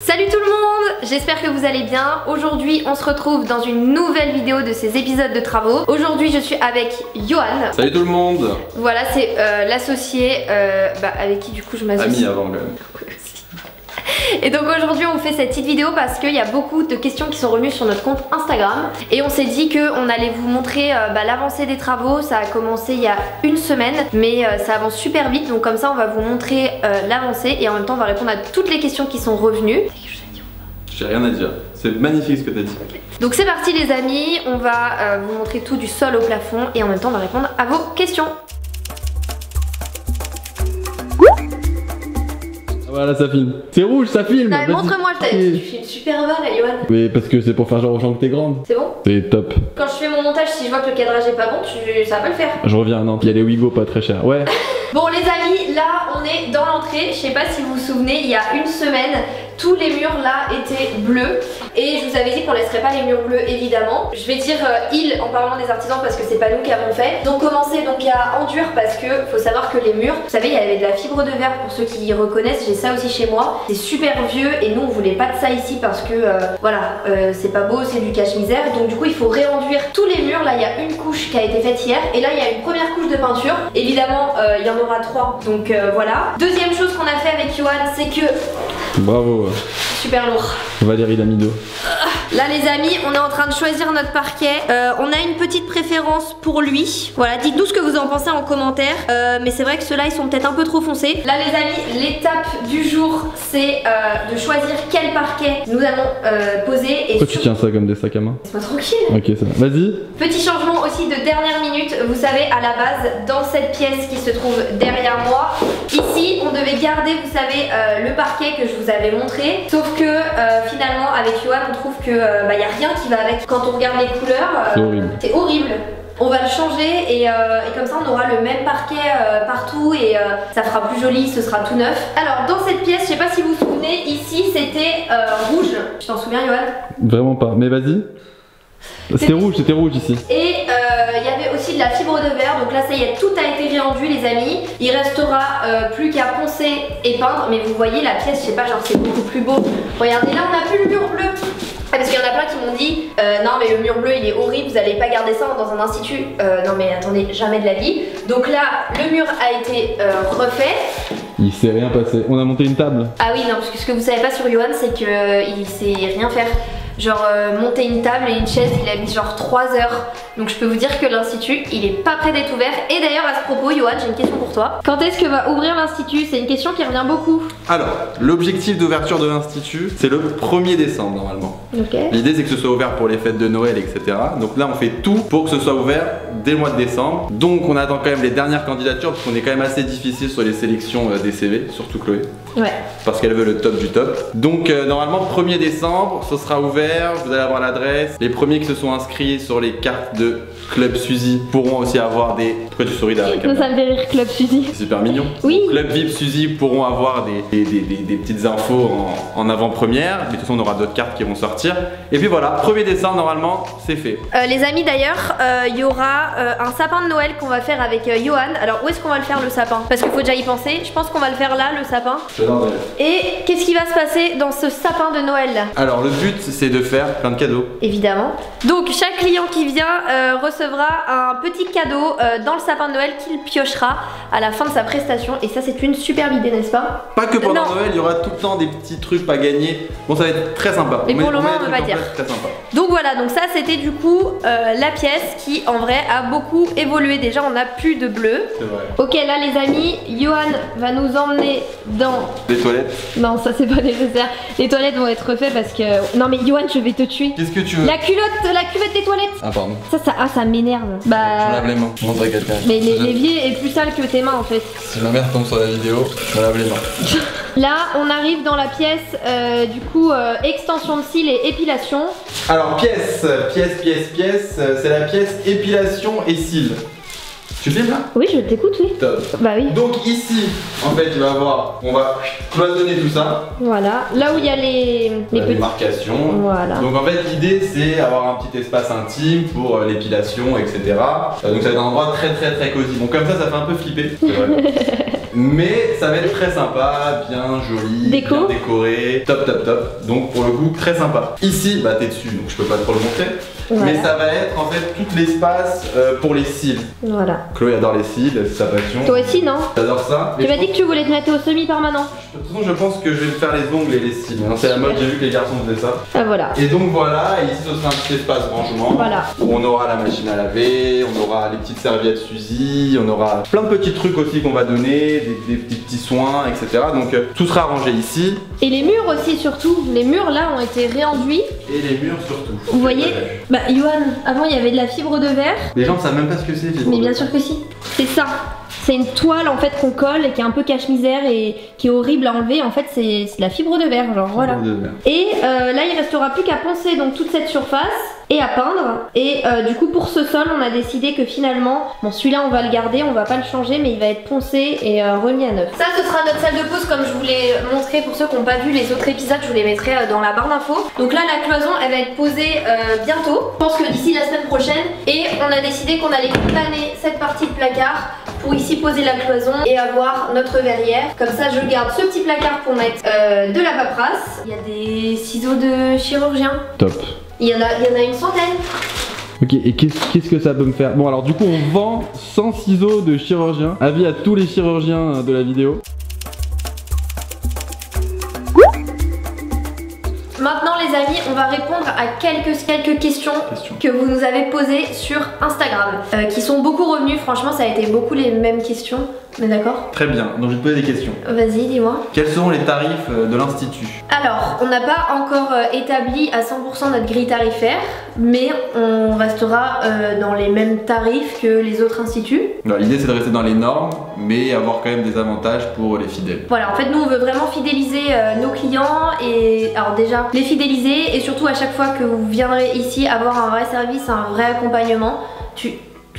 Salut tout le monde, j'espère que vous allez bien. Aujourd'hui on se retrouve dans une nouvelle vidéo de ces épisodes de travaux. Aujourd'hui je suis avec Johan. Salut tout le monde. Voilà, c'est l'associé avec qui du coup je m'associe. Ami avant même. Et donc aujourd'hui on fait cette petite vidéo parce qu'il y a beaucoup de questions qui sont revenues sur notre compte Instagram. Et on s'est dit qu'on allait vous montrer l'avancée des travaux. Ça a commencé il y a une semaine, mais ça avance super vite. Donc comme ça on va vous montrer l'avancée et en même temps on va répondre à toutes les questions qui sont revenues. J'ai rien à dire, c'est magnifique ce que t'as dit. Donc c'est parti les amis, on va vous montrer tout du sol au plafond et en même temps on va répondre à vos questions. Voilà, ça filme. C'est rouge, ça filme. Montre-moi, tu filmes super bas là, Johan. Mais parce que c'est pour faire genre aux gens que t'es grande. C'est bon? C'est top. Quand je fais mon montage, si je vois que le cadrage est pas bon, ça va pas le faire. Je reviens à Nantes, il y a les Wigo pas très chers. Ouais. Bon les amis, là on est dans l'entrée. Je sais pas si vous vous souvenez, il y a une semaine, tous les murs là étaient bleus. Et je vous avais dit qu'on laisserait pas les murs bleus évidemment. Je vais dire ils en parlant des artisans parce que c'est pas nous qui avons fait. Donc commencez donc à enduire parce que faut savoir que les murs, vous savez il y avait de la fibre de verre pour ceux qui reconnaissent, j'ai ça aussi chez moi. C'est super vieux et nous on voulait pas de ça ici parce que c'est pas beau, c'est du cache-misère. Donc du coup il faut réenduire tous les murs. Là il y a une couche qui a été faite hier et là il y a une première couche de peinture. Évidemment il y en aura 3 donc voilà. Deuxième chose qu'on a fait avec Johan, c'est que... Bravo. Super lourd. Valérie Damido. Là les amis, on est en train de choisir notre parquet. On a une petite préférence pour lui. Voilà, dites-nous ce que vous en pensez en commentaire. Mais c'est vrai que ceux-là ils sont peut-être un peu trop foncés. Là les amis, l'étape du jour c'est de choisir quel parquet nous allons poser. Pourquoi tu tiens ça comme des sacs à main? Laisse-moi tranquille. Ok, ça va. Vas-y. Petit changement aussi de dernière minute. Vous savez, à la base, dans cette pièce qui se trouve derrière moi, ici on devait garder, vous savez, le parquet que je vous avais montré. Sauf que finalement avec Johan on trouve que y a rien qui va avec. Quand on regarde les couleurs, c'est horrible. C'est horrible. On va le changer et comme ça on aura le même parquet partout et ça fera plus joli, ce sera tout neuf. Alors dans cette pièce, je sais pas si vous vous souvenez, ici c'était rouge. Tu t'en souviens Johan? Vraiment pas, mais vas-y. C'était rouge ici. Et il y avait aussi de la fibre de verre, donc là ça y est, tout a été réenduit les amis. Il restera plus qu'à poncer et peindre, mais vous voyez la pièce, je sais pas, genre c'est beaucoup plus beau. Regardez là on a plus le mur bleu. Parce qu'il y en a plein qui m'ont dit non mais le mur bleu il est horrible, vous allez pas garder ça dans un institut. Non mais attendez, jamais de la vie. Donc là le mur a été refait. Il s'est rien passé, on a monté une table. Ah oui non, parce que ce que vous savez pas sur Johan c'est qu'il sait rien faire. Genre monter une table et une chaise, il a mis genre 3 heures. Donc je peux vous dire que l'institut il est pas prêt d'être ouvert. Et d'ailleurs à ce propos Johan, j'ai une question pour toi. Quand est-ce que va ouvrir l'institut? C'est une question qui revient beaucoup. Alors, l'objectif d'ouverture de l'institut, c'est le 1er décembre normalement. Okay. L'idée c'est que ce soit ouvert pour les fêtes de Noël, etc. Donc là on fait tout pour que ce soit ouvert dès le mois de décembre. Donc on attend quand même les dernières candidatures parce qu'on est quand même assez difficile sur les sélections des CV, surtout Chloé. Ouais. Parce qu'elle veut le top du top. Donc normalement 1er décembre, ce sera ouvert, vous allez avoir l'adresse. Les premiers qui se sont inscrits sur les cartes de Club Suzy pourront aussi avoir des... Pourquoi tu souris derrière la caméra? Ça me fait rire Club Suzy. C'est super mignon. Oui. Club VIP Suzy pourront avoir des petites infos en avant-première. Mais de toute façon on aura d'autres cartes qui vont sortir. Et puis voilà, 1er décembre normalement c'est fait. Les amis d'ailleurs, il y aura un sapin de Noël qu'on va faire avec Johan. Alors où est-ce qu'on va le faire le sapin? Parce qu'il faut déjà y penser. Je pense qu'on va le faire là le sapin. Et qu'est-ce qui va se passer dans ce sapin de Noël là? Alors le but c'est de faire plein de cadeaux. Évidemment. Donc chaque client qui vient recevra un petit cadeau dans le sapin de Noël qu'il piochera à la fin de sa prestation. Et ça c'est une superbe idée, n'est-ce pas? Pas que pendant Noël, il y aura tout le temps des petits trucs à gagner. Bon ça va être très sympa. Mais pour le moment on va dire. Très sympa. Donc voilà, donc ça c'était du coup la pièce qui en vrai a beaucoup évolué. Déjà on a plus de bleu. C'est vrai. Ok là les amis, Johan va nous emmener dans... Les toilettes. Non ça c'est pas nécessaire. Les toilettes vont être refaites parce que... Non mais Johan je vais te tuer. Qu'est-ce que tu veux? La cuvette des toilettes. Ah pardon. Ça m'énerve. Je me lave les mains. Montre à quelqu'un. Mais l'évier est plus sale que tes mains en fait. Si la merde tombe sur la vidéo, je me lave les mains. Là on arrive dans la pièce du coup extension de cils et épilation. Alors pièce, c'est la pièce épilation et cils. Tu filmes là? Oui je t'écoute oui. Top. Bah oui. Donc ici, en fait tu vas voir, on va cloisonner tout ça. Voilà, là où il y a les petites marcations. Voilà. Donc en fait l'idée c'est avoir un petit espace intime pour l'épilation, etc. Donc ça va être un endroit très cosy. Bon comme ça fait un peu flipper. C'est vrai. mais ça va être très sympa, bien joli, Déco. bien décoré, top top top. Donc pour le coup très sympa. Ici, bah t'es dessus donc je peux pas trop le montrer, Voilà. mais ça va être en fait tout l'espace pour les cils. Voilà. Chloé adore les cils, c'est sa passion. Toi aussi, non? J'adore ça. Tu m'as dit que tu voulais te mettre au semi-permanent. De toute façon, je pense que je vais me faire les ongles et les cils. Maintenant, c'est la mode, j'ai vu que les garçons faisaient ça. Ah voilà. Et donc voilà, et ici ce sera un petit espace rangement. Voilà. Où on aura la machine à laver, on aura les petites serviettes Suzy, on aura plein de petits trucs aussi qu'on va donner, des petits soins, etc. Donc tout sera rangé ici. Et les murs aussi, surtout. Les murs là ont été réenduits. Et les murs surtout. Vous voyez? Bah, Johan, avant il y avait de la fibre de verre. Les gens ne savent même pas ce que c'est. Mais bien sûr que si. C'est ça. C'est une toile en fait qu'on colle et qui est un peu cache-misère et qui est horrible à enlever. En fait, c'est de la fibre de verre, genre voilà. Et là, il restera plus qu'à poncer donc toute cette surface et à peindre. Et du coup, pour ce sol, on a décidé que finalement, bon, celui-là, on va le garder, on va pas le changer, mais il va être poncé et remis à neuf. Ça, ce sera notre salle de pause comme je vous l'ai montré pour ceux qui n'ont pas vu les autres épisodes. Je vous les mettrai dans la barre d'infos. Donc là, la cloison, elle va être posée bientôt. Je pense que d'ici la semaine prochaine. Et on a décidé qu'on allait planer cette partie de placard pour ici poser la cloison et avoir notre verrière. Comme ça, je garde ce petit placard pour mettre de la paperasse. Il y a des ciseaux de chirurgien. Top. Il y en a une centaine. Ok, et qu'est-ce que ça peut me faire? Bon, alors du coup, on vend 100 ciseaux de chirurgien. Avis à tous les chirurgiens de la vidéo. Maintenant les amis, on va répondre à quelques questions que vous nous avez posées sur Instagram qui sont beaucoup revenues. Franchement, ça a été beaucoup les mêmes questions. On est d'accord? Très bien, donc je vais te poser des questions. Vas-y, dis-moi. Quels seront les tarifs de l'Institut? Alors, on n'a pas encore établi à 100% notre grille tarifaire, mais on restera dans les mêmes tarifs que les autres instituts. L'idée c'est de rester dans les normes, mais avoir quand même des avantages pour les fidèles. Voilà, en fait nous on veut vraiment fidéliser nos clients et alors déjà les fidéliser et surtout à chaque fois que vous viendrez ici avoir un vrai service, un vrai accompagnement. Tu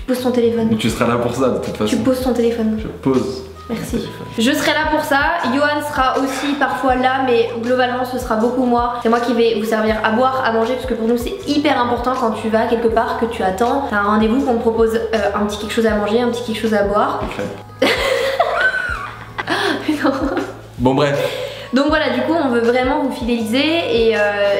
poses ton téléphone. Mais tu seras là pour ça de toute façon. Tu poses ton téléphone. Je pose. Merci. Je serai là pour ça. Johan sera aussi parfois là, mais globalement ce sera beaucoup moi. C'est moi qui vais vous servir à boire, à manger, parce que pour nous c'est hyper important quand tu vas quelque part, que tu attends. T'as un rendez-vous, qu'on te propose un petit quelque chose à manger, un petit quelque chose à boire. Non. Bon bref. Donc voilà, du coup on veut vraiment vous fidéliser et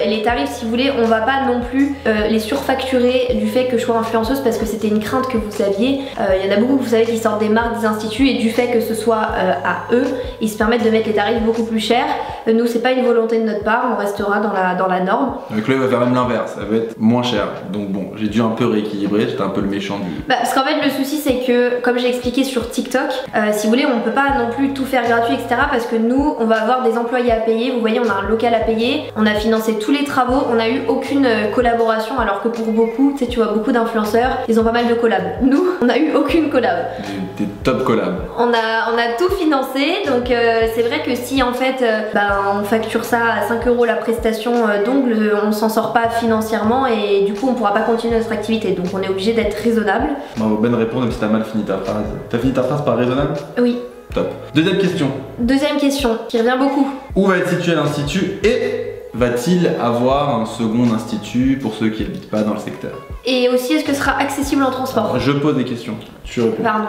les tarifs, si vous voulez, on va pas non plus les surfacturer du fait que je sois influenceuse, parce que c'était une crainte que vous aviez. Il y en a beaucoup, vous savez, qui sortent des marques, des instituts, et du fait que ce soit à eux, ils se permettent de mettre les tarifs beaucoup plus chers. Nous c'est pas une volonté de notre part, on restera dans la norme. Donc là il va faire même l'inverse, ça va être moins cher. Donc bon, j'ai dû un peu rééquilibrer, j'étais un peu le méchant du... Bah, parce qu'en fait le souci c'est que, comme j'ai expliqué sur TikTok, si vous voulez on peut pas non plus tout faire gratuit, etc. Parce que nous on va avoir des employés à payer, vous voyez on a un local à payer, on a financé tous les travaux, on a eu aucune collaboration, alors que pour beaucoup, tu sais, tu vois, beaucoup d'influenceurs, ils ont pas mal de collabs. Nous, on a eu aucune collab. Des top collabs. On a tout financé, donc c'est vrai que si en fait on facture ça à 5 € la prestation d'ongles, on s'en sort pas financièrement et du coup on pourra pas continuer notre activité, donc on est obligé d'être raisonnable. Bravo, bonne réponse, même si t'as mal fini ta phrase. T'as fini ta phrase par raisonnable? Oui. Top. Deuxième question. Deuxième question, qui revient beaucoup. Où va être situé l'Institut et va-t-il avoir un second institut pour ceux qui n'habitent pas dans le secteur? Et aussi, est-ce que ce sera accessible en transport? Je pose des questions, tu réponds. Pardon.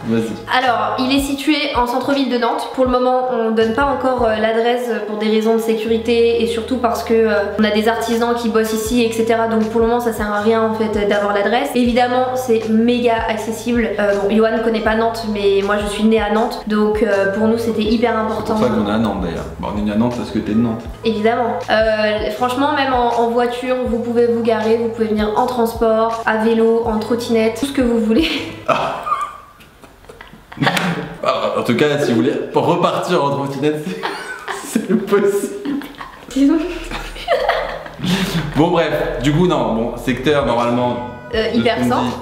Vas-y. Alors, il est situé en centre-ville de Nantes. Pour le moment, on donne pas encore l'adresse pour des raisons de sécurité et surtout parce que on a des artisans qui bossent ici, etc. Donc pour le moment, ça sert à rien en fait d'avoir l'adresse. Évidemment, c'est méga accessible. Bon, Johan ne connaît pas Nantes, mais moi je suis née à Nantes, donc pour nous c'était hyper important. C'est pour ça qu'on est à Nantes d'ailleurs. Bon, on est né à Nantes parce que t'es de Nantes. Évidemment. Franchement, même en voiture, vous pouvez vous garer, vous pouvez venir en transport, à vélo, en trottinette, tout ce que vous voulez. En tout cas, si vous voulez repartir en trottinette, c'est possible. Disons. Bon bref, du coup non, bon, secteur normalement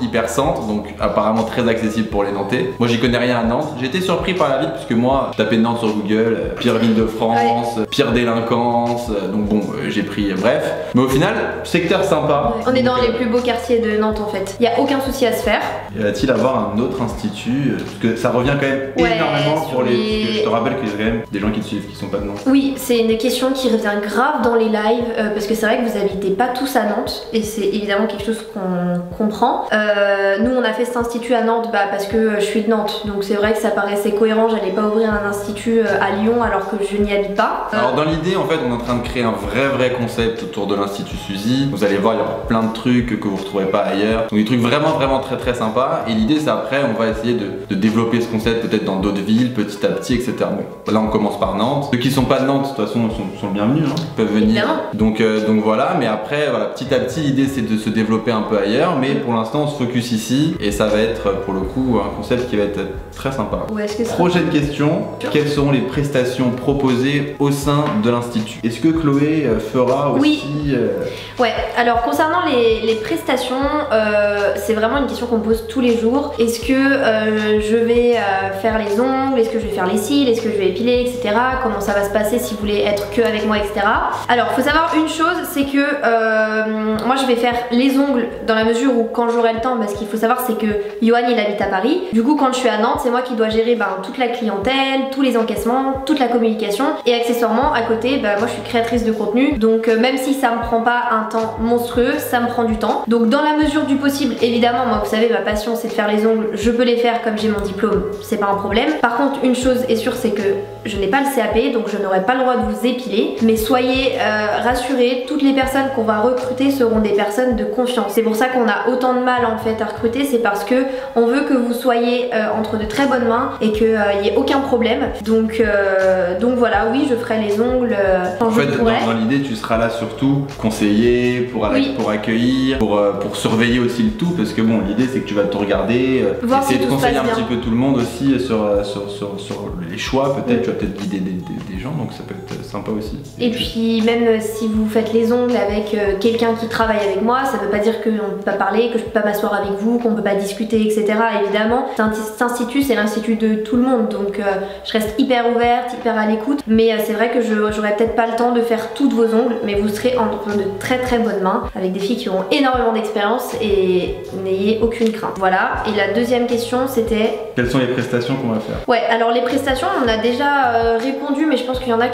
hyper centre, donc apparemment très accessible pour les Nantais. Moi j'y connais rien à Nantes, j'ai été surpris par la ville puisque moi je tapais Nantes sur Google, pire ville de France, pire délinquance, donc bon, j'ai pris, bref. Mais au final, secteur sympa. On est dans les plus beaux quartiers de Nantes en fait. Il n'y a aucun souci à se faire. Et va-t-il avoir un autre institut? Parce que ça revient quand même énormément pour les... Parce que je te rappelle qu'il y a quand même des gens qui te suivent qui sont pas de Nantes. Oui, c'est une question qui revient grave dans les lives parce que c'est vrai que vous habitez pas tous à Nantes et c'est évidemment quelque chose qu'on comprend. Nous on a fait cet institut à Nantes parce que je suis de Nantes, donc c'est vrai que ça paraissait cohérent, j'allais pas ouvrir un institut à Lyon alors que je n'y habite pas. Alors dans l'idée en fait on est en train de créer un vrai concept autour de l'Institut Suzy. Vous allez voir il y aura plein de trucs que vous retrouverez pas ailleurs. Donc des trucs vraiment très sympas. Et l'idée c'est après on va essayer de développer ce concept peut-être dans d'autres villes petit à petit etc. Bon là on commence par Nantes. Ceux qui sont pas de Nantes de toute façon sont le bienvenus, hein. Ils peuvent venir. Donc voilà, mais après voilà, petit à petit l'idée c'est de se développer un peu ailleurs. Mais pour l'instant on se focus ici et ça va être pour le coup un concept qui va être très sympa. Prochaine question, quelles seront les prestations proposées au sein de l'Institut? Est-ce que Chloé fera aussi... Ouais, alors concernant les prestations, c'est vraiment une question qu'on me pose tous les jours. Est-ce que je vais faire les ongles? Est-ce que je vais faire les cils? Est-ce que je vais épiler, etc. Comment ça va se passer si vous voulez être que avec moi, etc. Alors, faut savoir une chose, c'est que moi je vais faire les ongles dans la mesure où quand j'aurai le temps, parce qu'il faut savoir c'est que Johan il habite à Paris. Du coup, quand je suis à Nantes, c'est moi qui dois gérer toute la clientèle, tous les encaissements, toute la communication et accessoirement à côté, moi je suis créatrice de contenu. Donc même si ça me prend pas un temps monstrueux, ça me prend du temps. Donc dans la mesure du possible, évidemment, moi vous savez ma passion c'est de faire les ongles, je peux les faire comme j'ai mon diplôme, c'est pas un problème. Par contre une chose est sûre, c'est que je n'ai pas le CAP, donc je n'aurai pas le droit de vous épiler, mais soyez rassurés, toutes les personnes qu'on va recruter seront des personnes de confiance. C'est pour ça qu'on a autant de mal en fait à recruter, c'est parce que on veut que vous soyez entre de très bonnes mains et qu'il n'y ait aucun problème. Donc voilà, oui, je ferai les ongles quand je pourrai. Dans l'idée, tu seras là surtout conseiller, pour accueillir, pour surveiller aussi le tout, parce que bon, l'idée c'est que tu vas te regarder, essayer de conseiller un petit peu tout le monde aussi sur les choix, peut-être tu vas peut-être guider des gens, donc ça peut être sympa aussi. Et puis même si vous faites les ongles avec quelqu'un qui travaille avec moi, ça veut pas dire qu'on peut pas parler, que je peux pas m'asseoir avec vous, qu'on peut pas discuter, etc. Évidemment, cet institut c'est l'institut de tout le monde, donc je reste hyper ouverte, hyper à l'écoute, mais c'est vrai que j'aurai peut-être pas le temps de faire toutes vos ongles, mais vous serez en de très bonnes mains, avec des filles qui ont énormément d'expérience et n'ayez aucune crainte. Voilà, et la deuxième question c'était... Quelles sont les prestations qu'on va faire? Ouais, alors les prestations on a déjà répondu, mais je pense qu'il y en a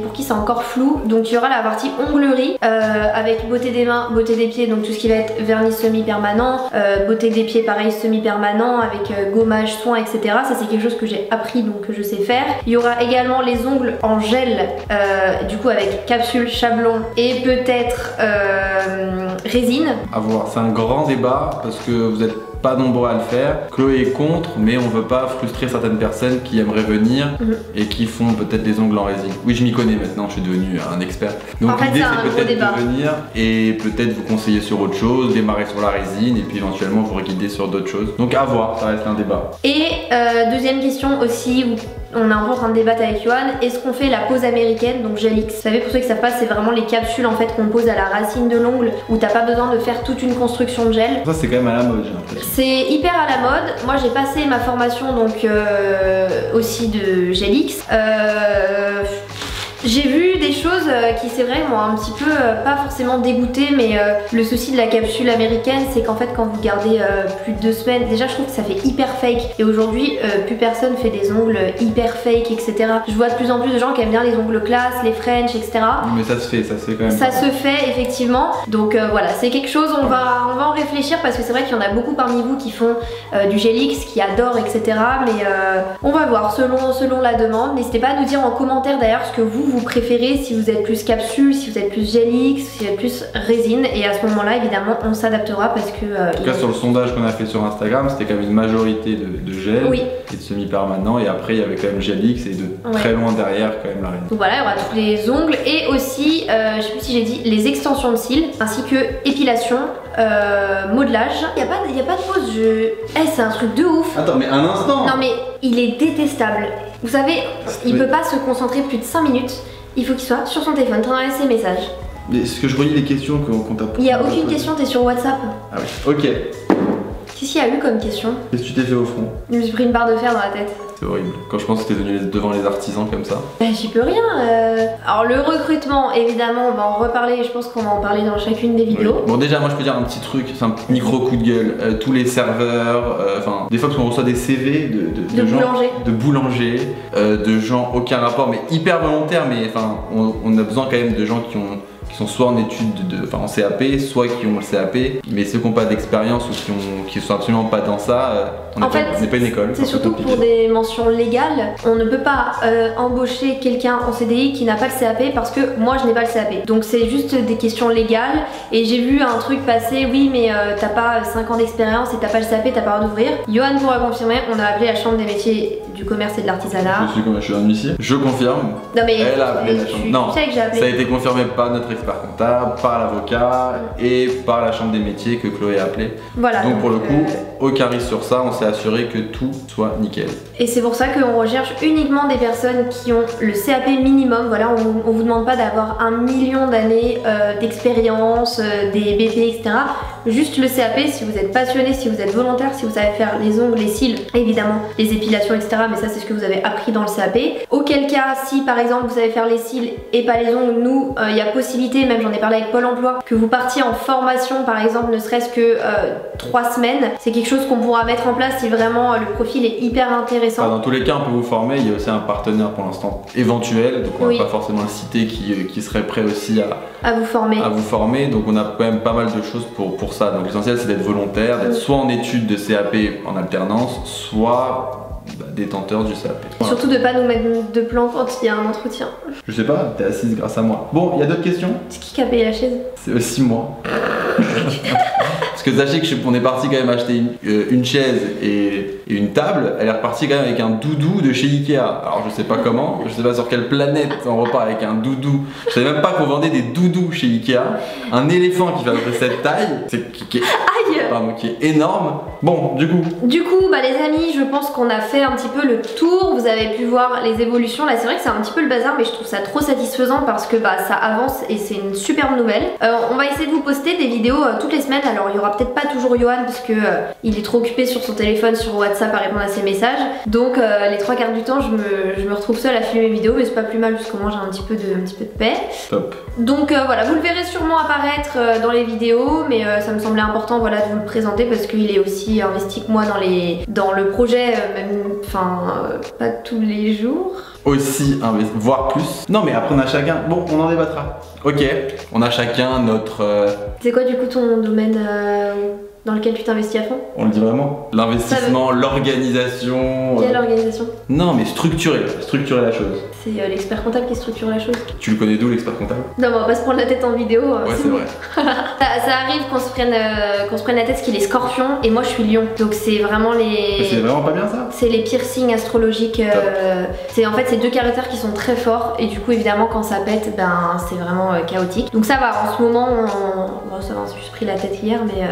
pour qui c'est encore flou. Donc il y aura la partie onglerie avec beauté des mains, beauté des pieds, donc tout ce qui va être vernis semi-permanent, beauté des pieds pareil semi-permanent avec gommage, soin, etc. Ça c'est quelque chose que j'ai appris, donc que je sais faire. Il y aura également les ongles en gel, du coup avec capsule, chablon et peut-être résine. À voir, c'est un grand débat parce que vous êtes pas nombreux à le faire. Chloé est contre, mais on veut pas frustrer certaines personnes qui aimeraient venir et qui font peut-être des ongles en résine. Oui, je m'y connais maintenant, je suis devenu un expert. Donc l'idée c'est peut-être de venir et peut-être vous conseiller sur autre chose, démarrer sur la résine et puis éventuellement vous guider sur d'autres choses. Donc à voir, ça reste un débat. Et deuxième question aussi, on est en train de débattre avec Johan, est-ce qu'on fait la pose américaine, donc gel X? Vous savez, pour ceux qui savent pas, c'est vraiment les capsules en fait qu'on pose à la racine de l'ongle où t'as pas besoin de faire toute une construction de gel. Ça c'est quand même à la mode, j'ai l'impression. C'est hyper à la mode. Moi j'ai passé ma formation donc aussi de gel X. J'ai vu des choses qui c'est vrai m'ont un petit peu pas forcément dégoûté, mais le souci de la capsule américaine c'est qu'en fait quand vous gardez plus de 2 semaines, déjà je trouve que ça fait hyper fake et aujourd'hui plus personne fait des ongles hyper fake, etc. Je vois de plus en plus de gens qui aiment bien les ongles classe, les French, etc. Mais ça se fait quand même. Ça se fait effectivement, donc voilà, c'est quelque chose, on va en réfléchir parce que c'est vrai qu'il y en a beaucoup parmi vous qui font du gel X, qui adorent, etc. Mais on va voir selon la demande. N'hésitez pas à nous dire en commentaire d'ailleurs ce que vous préférez, si vous êtes plus capsule, si vous êtes plus gel X, si vous êtes plus résine, et à ce moment là évidemment on s'adaptera parce que en tout cas sur le sondage qu'on a fait sur Instagram c'était quand même une majorité de gel et de semi-permanent, et après il y avait quand même gel X et de très loin derrière quand même la résine. Donc voilà, il y aura tous les ongles et aussi je sais plus si j'ai dit les extensions de cils ainsi que épilation, modelage. Il y a pas de pause, c'est un truc de ouf. Attends mais un instant. Non mais il est détestable. Vous savez, il peut pas se concentrer plus de 5 minutes. Il faut qu'il soit sur son téléphone, train d'envoyer ses messages. Mais est-ce que je relis les questions qu'on t'a posées? Il y a aucune question, t'es sur WhatsApp. Ah oui, ok. Qu'est-ce qu'il y a eu comme question? Qu'est-ce que tu t'es fait au front? Je me suis pris une barre de fer dans la tête. C'est horrible. Quand je pense que t'es venu devant les artisans comme ça. Bah j'y peux rien. Alors le recrutement, évidemment, on va en reparler. Je pense qu'on va en parler dans chacune des vidéos. Oui. Bon déjà moi je peux dire un petit truc, c'est un petit micro coup de gueule. Tous les serveurs, enfin des fois parce qu'on reçoit des CV de gens, boulangers, de gens aucun rapport mais hyper volontaires, mais enfin on a besoin quand même de gens qui sont soit en études, en CAP, soit qui ont le CAP, mais ceux qui n'ont pas d'expérience ou qui sont absolument pas dans ça, on n'est pas une école. C'est surtout pour des mentions légales, on ne peut pas embaucher quelqu'un en CDI qui n'a pas le CAP parce que moi je n'ai pas le CAP. Donc c'est juste des questions légales et j'ai vu un truc passer, oui mais t'as pas 5 ans d'expérience et t'as pas le CAP, t'as pas le droit d'ouvrir. Johan pourra confirmer, on a appelé la chambre des métiers du commerce et de l'artisanat. Je suis un huissier. Je confirme. Non mais elle a appelé la chambre. Non, sais que j'ai appelé. Ça a été confirmé par notre expert comptable, par l'avocat et par la chambre des métiers que Chloé a appelé. Voilà. Donc pour le coup, aucun risque sur ça, on s'est assuré que tout soit nickel. Et c'est pour ça qu'on recherche uniquement des personnes qui ont le CAP minimum. Voilà, on vous demande pas d'avoir 1 million d'années d'expérience, des BP, etc. Juste le CAP, si vous êtes passionné, si vous êtes volontaire, si vous savez faire les ongles, les cils, évidemment, les épilations, etc. Mais ça, c'est ce que vous avez appris dans le CAP. Auquel cas, si par exemple vous savez faire les cils et pas les ongles, nous, il y a possibilité, même j'en ai parlé avec Pôle emploi, que vous partiez en formation, par exemple, ne serait-ce que 3 semaines. C'est quelque chose qu'on pourra mettre en place si vraiment le profil est hyper intéressant. Dans tous les cas, on peut vous former. Il y a aussi un partenaire pour l'instant éventuel, donc on va pas forcément le citer, qui serait prêt aussi à vous former. Donc on a quand même pas mal de choses pour ça. Donc l'essentiel c'est d'être volontaire, d'être soit en études de CAP en alternance, soit détenteur du CAP. Voilà. Surtout de pas nous mettre de plan quand il y a un entretien. Je sais pas, t'es assise grâce à moi. Bon, il y a d'autres questions? C'est qui a payé la chaise? C'est 6 mois. Parce que sachez qu'on est parti quand même acheter une chaise et une table. Elle est repartie quand même avec un doudou de chez Ikea. Alors je sais pas comment, je sais pas sur quelle planète on repart avec un doudou. Je savais même pas qu'on vendait des doudous chez Ikea. Un éléphant qui fait à peu près cette taille, qui est énorme. Bon, du coup, les amis, je pense qu'on a fait un petit peu le tour. Vous avez pu voir les évolutions. Là, c'est vrai que c'est un petit peu le bazar, mais je trouve ça trop satisfaisant parce que ça avance et c'est une superbe nouvelle. On va essayer de vous poster des vidéos toutes les semaines. Alors, il y aura peut-être pas toujours Johan parce que il est trop occupé sur son téléphone, sur WhatsApp à répondre à ses messages. Donc, les 3/4 du temps, je me retrouve seule à filmer mes vidéos, mais c'est pas plus mal parce que moi j'ai un petit peu de paix. Top. Donc voilà, vous le verrez sûrement apparaître dans les vidéos, mais ça me semblait important de vous le présenter parce qu'il est aussi investi que moi dans le projet, pas tous les jours. Aussi investi, voire plus. Non mais après on a chacun, bon on en débattra. Ok, on a chacun notre... C'est quoi du coup ton domaine dans lequel tu t'investis à fond? On le dit vraiment? L'investissement, l'organisation... Quelle organisation? Non mais structurer la chose. C'est l'expert comptable qui structure la chose. Tu le connais d'où l'expert comptable? Non mais on va pas se prendre la tête en vidéo. Ouais c'est vrai. ça arrive qu'on se prenne la tête parce qu'il est scorpion et moi je suis lion. Donc c'est vraiment les... Mais c'est vraiment pas bien ça? C'est les pires signes astrologiques. En fait c'est 2 caractères qui sont très forts et du coup évidemment quand ça pète, c'est vraiment chaotique. Donc ça va, en ce moment ça va, on s'est juste pris la tête hier mais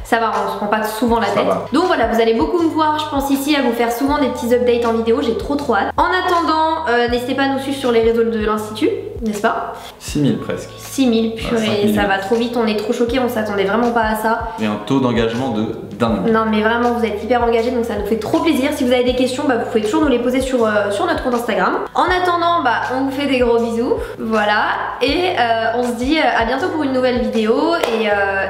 ça va, on se prend pas souvent la tête. Donc voilà, vous allez beaucoup me voir, je pense ici à vous faire souvent des petits updates en vidéo, j'ai trop hâte. En attendant, n'hésitez pas à nous suivre sur les réseaux de l'institut, n'est-ce pas? 6000 presque. 6000, purée, ça va trop vite, on est trop choqués, on s'attendait vraiment pas à ça. Et un taux d'engagement de dingue. Non mais vraiment, vous êtes hyper engagés, donc ça nous fait trop plaisir. Si vous avez des questions, vous pouvez toujours nous les poser sur notre compte Instagram. En attendant, on vous fait des gros bisous, voilà, et on se dit à bientôt pour une nouvelle vidéo,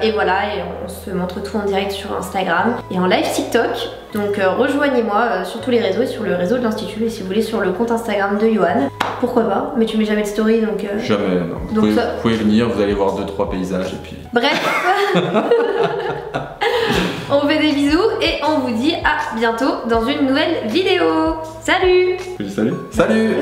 et voilà, et on se montre tout en direct sur Instagram et en live TikTok. Donc rejoignez-moi sur tous les réseaux et sur le réseau de l'institut, et si vous voulez sur le compte Instagram de Johan, pourquoi pas, mais tu mets jamais de story donc... Jamais, non. Vous pouvez venir, vous allez voir 2-3 paysages et puis... Bref. On vous fait des bisous et on vous dit à bientôt dans une nouvelle vidéo. Salut! Salut! Salut!